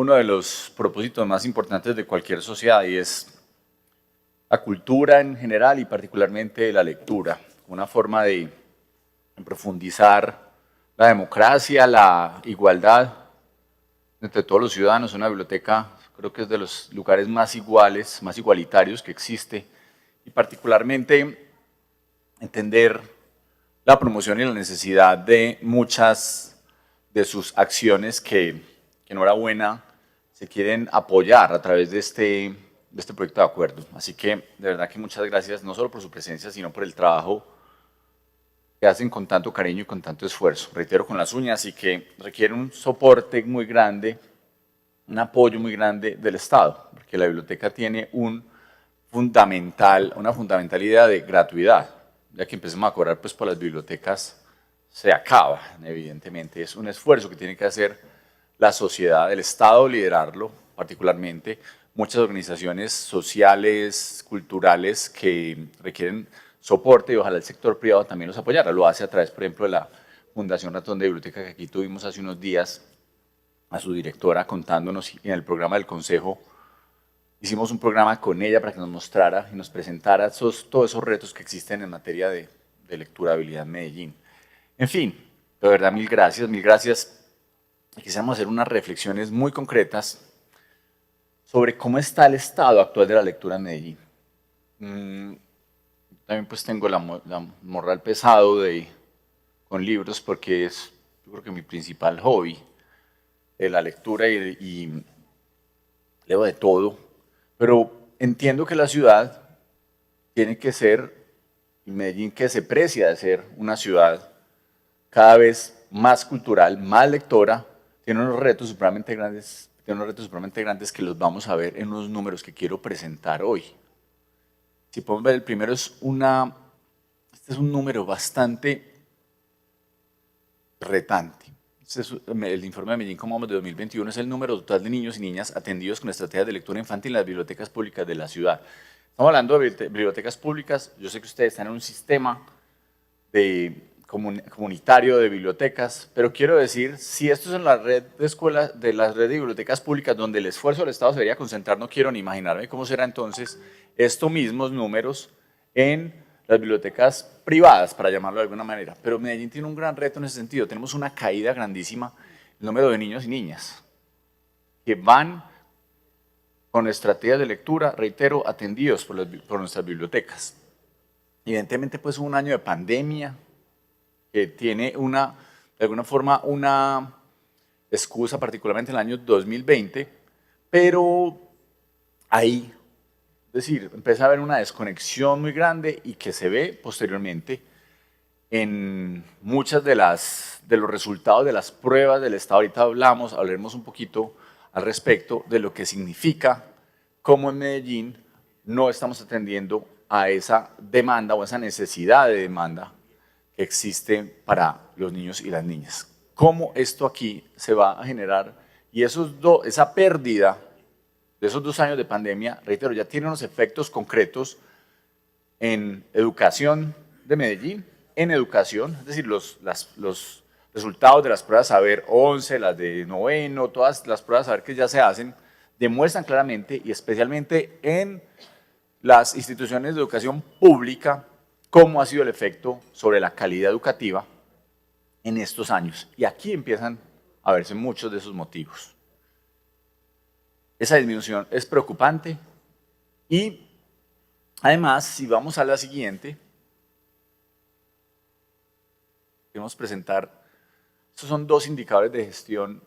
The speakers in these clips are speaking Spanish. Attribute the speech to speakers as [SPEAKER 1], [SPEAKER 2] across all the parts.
[SPEAKER 1] uno de los propósitos más importantes de cualquier sociedad y es la cultura en general y particularmente la lectura, una forma de profundizar la democracia, la igualdad entre todos los ciudadanos. Una biblioteca creo que es de los lugares más iguales, más igualitarios que existe y particularmente entender la promoción y la necesidad de muchas de sus acciones que enhorabuena se quieren apoyar a través de este proyecto de acuerdo. Así que de verdad que muchas gracias no solo por su presencia, sino por el trabajo que hacen con tanto cariño y con tanto esfuerzo. Reitero, con las uñas, y que requiere un soporte muy grande, un apoyo muy grande del Estado, porque la biblioteca tiene una fundamental idea de gratuidad. Ya que empecemos a cobrar pues, por las bibliotecas, se acaba, evidentemente. Es un esfuerzo que tiene que hacer la sociedad, el Estado liderarlo, particularmente muchas organizaciones sociales, culturales que requieren soporte y ojalá el sector privado también los apoyara. Lo hace a través, por ejemplo, de la Fundación Ratón de Biblioteca, que aquí tuvimos hace unos días a su directora contándonos, y en el programa del Consejo hicimos un programa con ella para que nos mostrara y nos presentara todos esos retos que existen en materia de lecturabilidad en Medellín. En fin, de verdad, mil gracias, mil gracias. Quisiéramos hacer unas reflexiones muy concretas sobre cómo está el estado actual de la lectura en Medellín. También pues tengo la morral pesado con libros porque es, yo creo que mi principal hobby, la lectura y leo de todo, pero entiendo que la ciudad tiene que ser, y Medellín que se precia de ser una ciudad cada vez más cultural, más lectora, tiene unos retos supremamente grandes, que los vamos a ver en unos números que quiero presentar hoy. Si podemos ver, el primero es este es un número bastante retante. El informe de Medellín como Vamos de 2021 es el número total de niños y niñas atendidos con estrategias de lectura infantil en las bibliotecas públicas de la ciudad. Estamos hablando de bibliotecas públicas. Yo sé que ustedes están en un sistema comunitario de bibliotecas, pero quiero decir, si esto es en la red de escuelas, de las redes de bibliotecas públicas donde el esfuerzo del Estado se debería concentrar, no quiero ni imaginarme cómo será entonces estos mismos números en las bibliotecas privadas, para llamarlo de alguna manera. Pero Medellín tiene un gran reto en ese sentido. Tenemos una caída grandísima en el número de niños y niñas que van con estrategias de lectura, reitero, atendidos por nuestras bibliotecas. Evidentemente, pues hubo un año de pandemia que tiene de alguna forma una excusa, particularmente en el año 2020, pero ahí, es decir, empieza a haber una desconexión muy grande y que se ve posteriormente en muchas de los resultados de las pruebas del Estado. Ahorita hablaremos un poquito al respecto de lo que significa cómo en Medellín no estamos atendiendo a esa demanda o esa necesidad de demanda que existe para los niños y las niñas. Cómo esto aquí se va a generar y esa pérdida de esos 2 años de pandemia, reitero, ya tiene unos efectos concretos en educación de Medellín, es decir, los resultados de las pruebas Saber 11, las de noveno, todas las pruebas Saber que ya se hacen, demuestran claramente, y especialmente en las instituciones de educación pública, cómo ha sido el efecto sobre la calidad educativa en estos años. Y aquí empiezan a verse muchos de esos motivos. Esa disminución es preocupante y además, si vamos a la siguiente, queremos presentar, estos son 2 indicadores de gestión,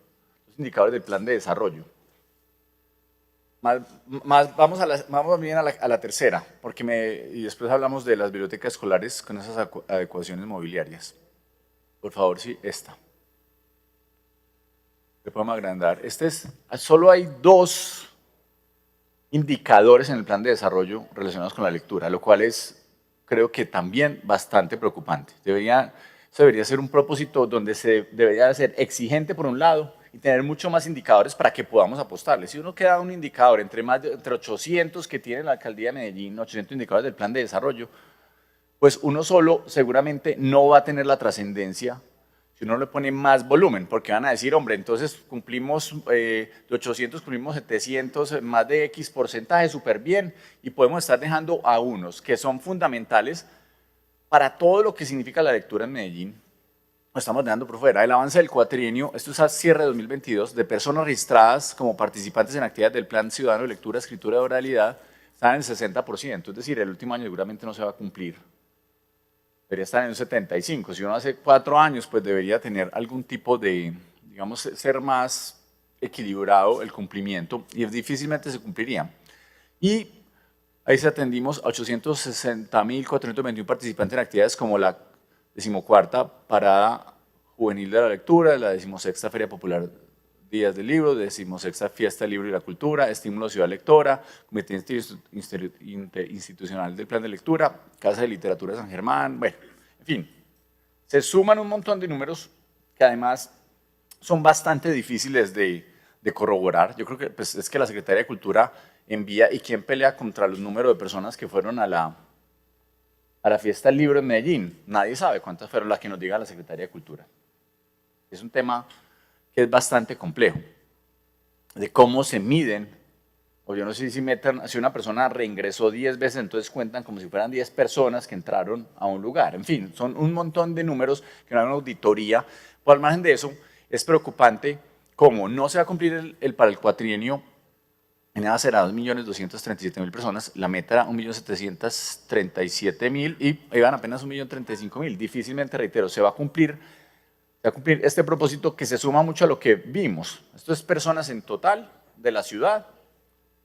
[SPEAKER 1] 2 indicadores del plan de desarrollo. Vamos bien a la tercera, y después hablamos de las bibliotecas escolares con esas adecuaciones mobiliarias. Por favor, sí, esta. Le podemos agrandar. Solo hay 2 indicadores en el plan de desarrollo relacionados con la lectura, lo cual es, creo que también bastante preocupante. Eso debería ser un propósito donde se debería ser exigente por un lado y tener mucho más indicadores para que podamos apostarle. Si uno queda un indicador entre 800 que tiene la alcaldía de Medellín, 800 indicadores del plan de desarrollo, pues uno solo seguramente no va a tener la trascendencia si uno le pone más volumen, porque van a decir, hombre, entonces cumplimos de 800, cumplimos 700, más de X porcentaje, súper bien, y podemos estar dejando a unos que son fundamentales para todo lo que significa la lectura en Medellín. Lo estamos dejando por fuera. El avance del cuatrienio, esto es a cierre de 2022, de personas registradas como participantes en actividades del Plan Ciudadano de Lectura, Escritura y Oralidad, están en el 60%, es decir, el último año seguramente no se va a cumplir. Debería estar en un 75%. Si uno hace 4 años, pues debería tener algún tipo de, digamos, ser más equilibrado el cumplimiento y difícilmente se cumpliría. Y ahí se atendimos a 860.421 participantes en actividades como la 14ª Parada Juvenil de la Lectura, la 16ª Feria Popular Días del Libro, 16ª Fiesta del Libro y la Cultura, Estímulo Ciudad Lectora, Comité Institucional del Plan de Lectura, Casa de Literatura de San Germán, bueno, en fin. Se suman un montón de números que además son bastante difíciles de corroborar. Yo creo que pues, es que la Secretaría de Cultura envía, ¿y quién pelea contra los números de personas que fueron a la Fiesta del Libro en Medellín? Nadie sabe cuántas fueron, las que nos diga la Secretaría de Cultura. Es un tema que es bastante complejo, de cómo se miden, o yo no sé si una persona reingresó 10 veces, entonces cuentan como si fueran 10 personas que entraron a un lugar. En fin, son un montón de números que no hay una auditoría. Por al margen de eso, es preocupante cómo no se va a cumplir para el cuatrienio. En EVA será 2.237.000 personas, la meta era 1.737.000 y iban apenas 1.035.000. Difícilmente, reitero, se va a cumplir este propósito que se suma mucho a lo que vimos. Esto es personas en total de la ciudad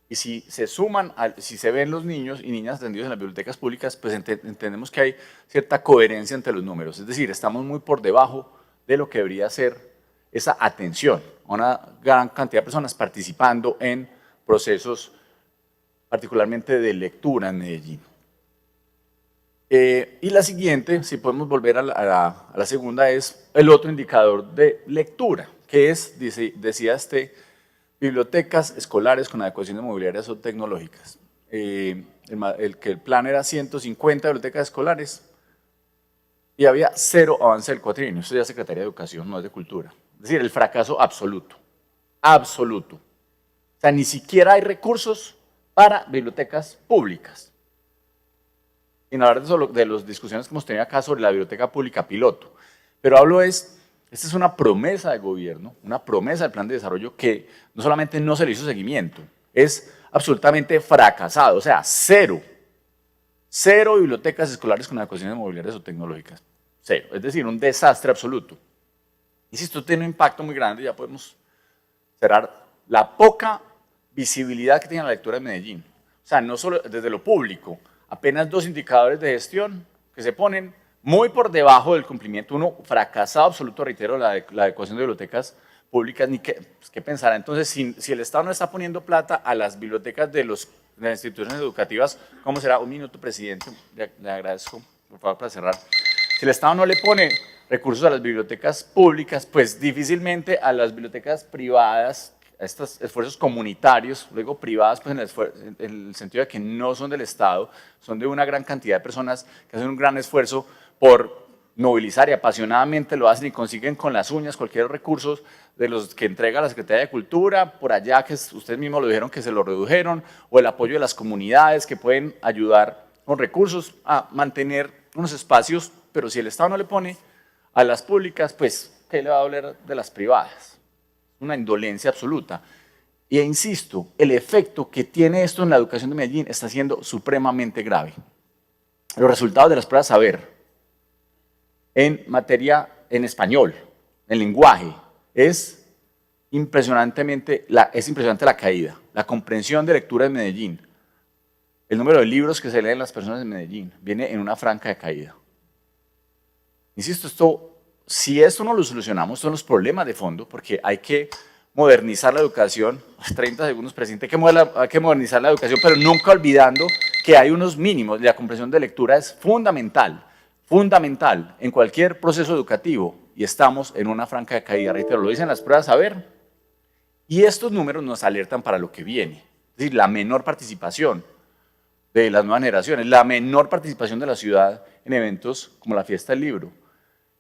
[SPEAKER 1] y si se suman, si se ven los niños y niñas atendidos en las bibliotecas públicas, pues entendemos que hay cierta coherencia entre los números. Es decir, estamos muy por debajo de lo que debería ser esa atención a una gran cantidad de personas participando en procesos particularmente de lectura en Medellín. Y la siguiente, si podemos volver a la segunda, es el otro indicador de lectura, que es, decía bibliotecas escolares con adecuaciones mobiliarias o tecnológicas. El plan era 150 bibliotecas escolares y había 0 avance del cuatrienio. Esto ya es Secretaría de Educación, no es de Cultura. Es decir, el fracaso absoluto, absoluto. O sea, ni siquiera hay recursos para bibliotecas públicas. Sin hablar de las discusiones que hemos tenido acá sobre la biblioteca pública piloto. Pero esta es una promesa de gobierno, una promesa del plan de desarrollo que no solamente no se le hizo seguimiento, es absolutamente fracasado, o sea, 0 bibliotecas escolares con adecuaciones mobiliarias o tecnológicas, 0, es decir, un desastre absoluto. Y si esto tiene un impacto muy grande, ya podemos cerrar la poca visibilidad que tiene la lectura en Medellín. O sea, no solo desde lo público, apenas 2 indicadores de gestión que se ponen muy por debajo del cumplimiento. Uno, fracasado absoluto, reitero, la adecuación de bibliotecas públicas, ni qué pensará. Entonces, si el Estado no está poniendo plata a las bibliotecas de las instituciones educativas, ¿cómo será? Un minuto, presidente, le agradezco, por favor, para cerrar. Si el Estado no le pone recursos a las bibliotecas públicas, pues difícilmente a las bibliotecas privadas, a estos esfuerzos comunitarios, luego privadas, pues en el sentido de que no son del Estado, son de una gran cantidad de personas que hacen un gran esfuerzo por movilizar y apasionadamente lo hacen y consiguen con las uñas cualquier recurso de los que entrega la Secretaría de Cultura, por allá que ustedes mismos lo dijeron que se lo redujeron, o el apoyo de las comunidades que pueden ayudar con recursos a mantener unos espacios, pero si el Estado no le pone a las públicas, pues ¿qué le va a doler de las privadas? Una indolencia absoluta. E insisto, el efecto que tiene esto en la educación de Medellín está siendo supremamente grave. Los resultados de las pruebas saber en materia en español, en lenguaje, es impresionante la caída. La comprensión de lectura en Medellín, el número de libros que se leen las personas en Medellín, viene en una franca de caída. Insisto, si esto no lo solucionamos, son los problemas de fondo, porque hay que modernizar la educación. 30 segundos, presidente, hay que modernizar la educación, pero nunca olvidando que hay unos mínimos. La comprensión de lectura es fundamental en cualquier proceso educativo, y estamos en una franca de caída, reitero, lo dicen las pruebas saber, y estos números nos alertan para lo que viene, es decir, la menor participación de las nuevas generaciones, la menor participación de la ciudad en eventos como la Fiesta del Libro.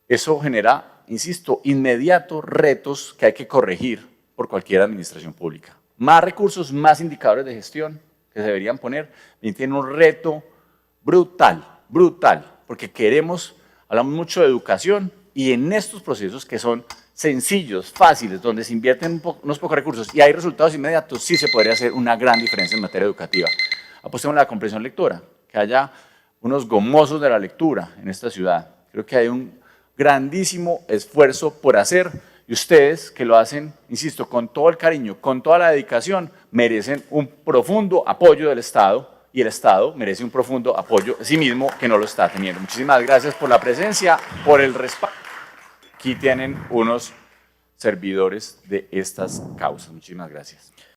[SPEAKER 1] Eso genera insisto, inmediato retos que hay que corregir por cualquier administración pública. Más recursos, más indicadores de gestión que se deberían poner. Y tiene un reto brutal, porque hablamos mucho de educación y en estos procesos que son sencillos, fáciles, donde se invierten unos pocos recursos y hay resultados inmediatos, sí se podría hacer una gran diferencia en materia educativa. Apostemos a la comprensión lectora, que haya unos gomosos de la lectura en esta ciudad. Creo que hay un grandísimo esfuerzo por hacer y ustedes que lo hacen, insisto, con todo el cariño, con toda la dedicación, merecen un profundo apoyo del Estado y el Estado merece un profundo apoyo de sí mismo que no lo está teniendo. Muchísimas gracias por la presencia, por el respaldo. Aquí tienen unos servidores de estas causas. Muchísimas gracias.